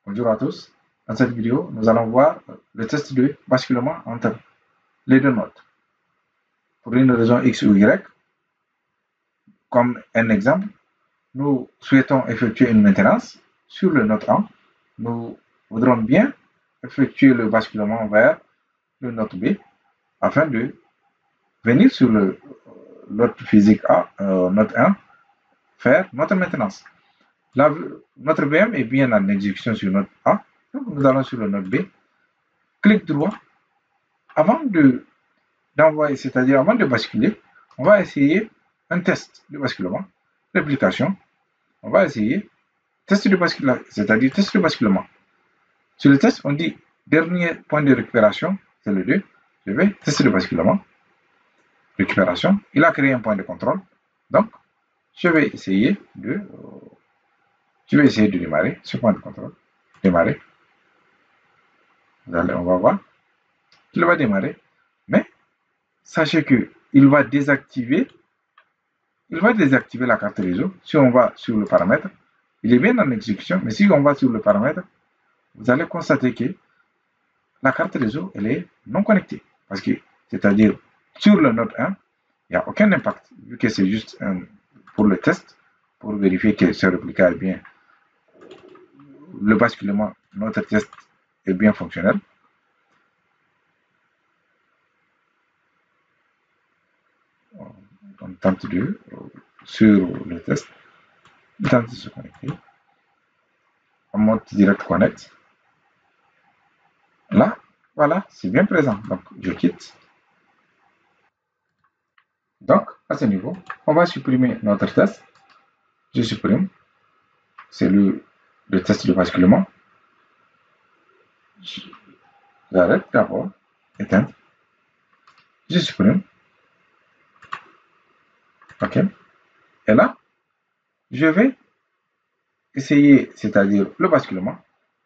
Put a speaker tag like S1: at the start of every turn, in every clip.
S1: Bonjour à tous. Dans cette vidéo, nous allons voir le test de basculement entre les deux notes. Pour une raison X ou Y, comme un exemple, nous souhaitons effectuer une maintenance sur le note 1. Nous voudrons bien effectuer le basculement vers le note B afin de venir sur le note physique A, note 1, faire notre maintenance. Notre VM est bien en exécution sur note A. Donc nous allons sur le note B, clic droit. Avant d'envoyer, c'est-à-dire avant de basculer, on va essayer un test de basculement, réplication. On va essayer test de basculement, c'est-à-dire test de basculement. Sur le test, on dit dernier point de récupération, c'est le 2. Je vais test de basculement, récupération. Il a créé un point de contrôle. Donc, je vais essayer de démarrer ce point de contrôle. Démarrer. On va voir qu'il va démarrer. Mais sachez qu'il va désactiver la carte réseau. Si on va sur le paramètre, il est bien en exécution, mais si on va sur le paramètre, vous allez constater que la carte réseau, elle est non connectée. Parce que, c'est-à-dire, sur le note 1, il n'y a aucun impact, vu que c'est juste pour le test, pour vérifier que ce réplica est bien, le basculement, notre test est bien fonctionnel. On tente sur le test, on tente de se connecter. En mode direct connect. Là, voilà, c'est bien présent. Donc, je quitte. Donc, à ce niveau, on va supprimer notre test. Je supprime. C'est le test de basculement. J'arrête d'abord. Éteindre. Je supprime. OK. Et là, je vais essayer, c'est-à-dire le basculement.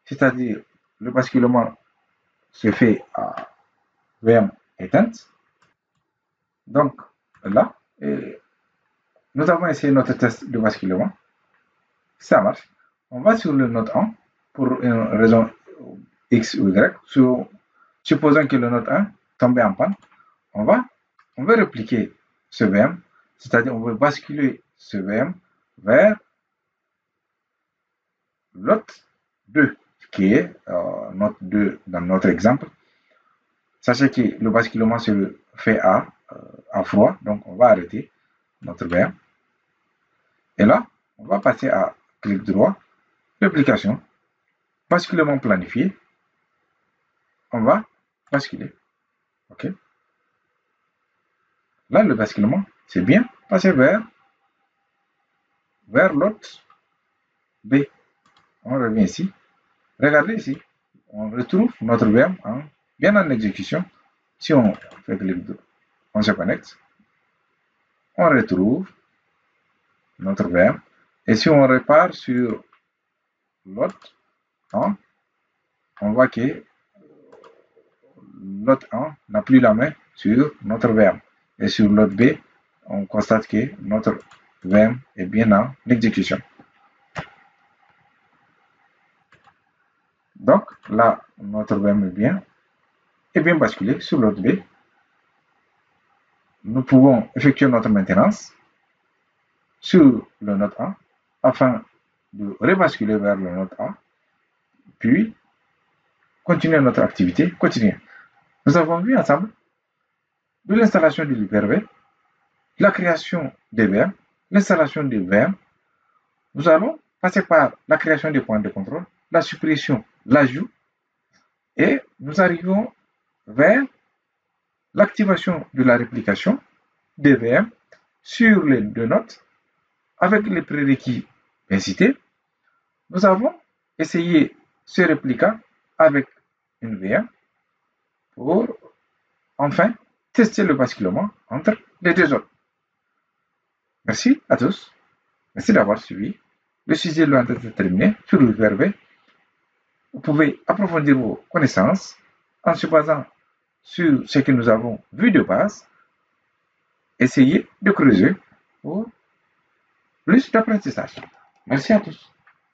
S1: C'est-à-dire le basculement se fait à VM éteinte. Donc, là, nous avons essayé notre test de basculement. Ça marche. On va sur le note 1 pour une raison X ou Y. Supposons que le note 1 tombe en panne. On va répliquer ce VM, c'est-à-dire on veut basculer ce VM vers note 2, qui est note 2 dans notre exemple. Sachez que le basculement se fait à froid, donc on va arrêter notre VM. Et là, on va passer à clic droit, réplication, basculement planifié. On va basculer. OK. Là, le basculement, c'est bien passé vers l'autre B. On revient ici. Regardez ici. On retrouve notre VM bien en exécution. Si on fait clic droit, on se connecte. On retrouve notre VM. Et si on repart sur l'autre 1, on voit que l'autre 1 n'a plus la main sur notre VM. Et sur l'autre B, on constate que notre VM est bien en exécution. Donc là, notre VM est bien basculé sur l'autre B. Nous pouvons effectuer notre maintenance sur le note A afin de rebasculer vers le note A, puis continuer notre activité quotidienne. Nous avons vu ensemble de l'installation de l'Hyper-V, la création des VM, l'installation des VM. Nous allons passer par la création des points de contrôle, la suppression, l'ajout, et nous arrivons vers l'activation de la réplication des VM sur les deux notes avec les prérequis incités. Nous avons essayé ce réplica avec une VM pour enfin tester le basculement entre les deux autres. Merci à tous. Merci d'avoir suivi. Le sujet loin d'être terminé sur le Hyper-V. Vous pouvez approfondir vos connaissances en se basant sur ce que nous avons vu de base. Essayez de creuser pour plus d'apprentissage. Merci à tous.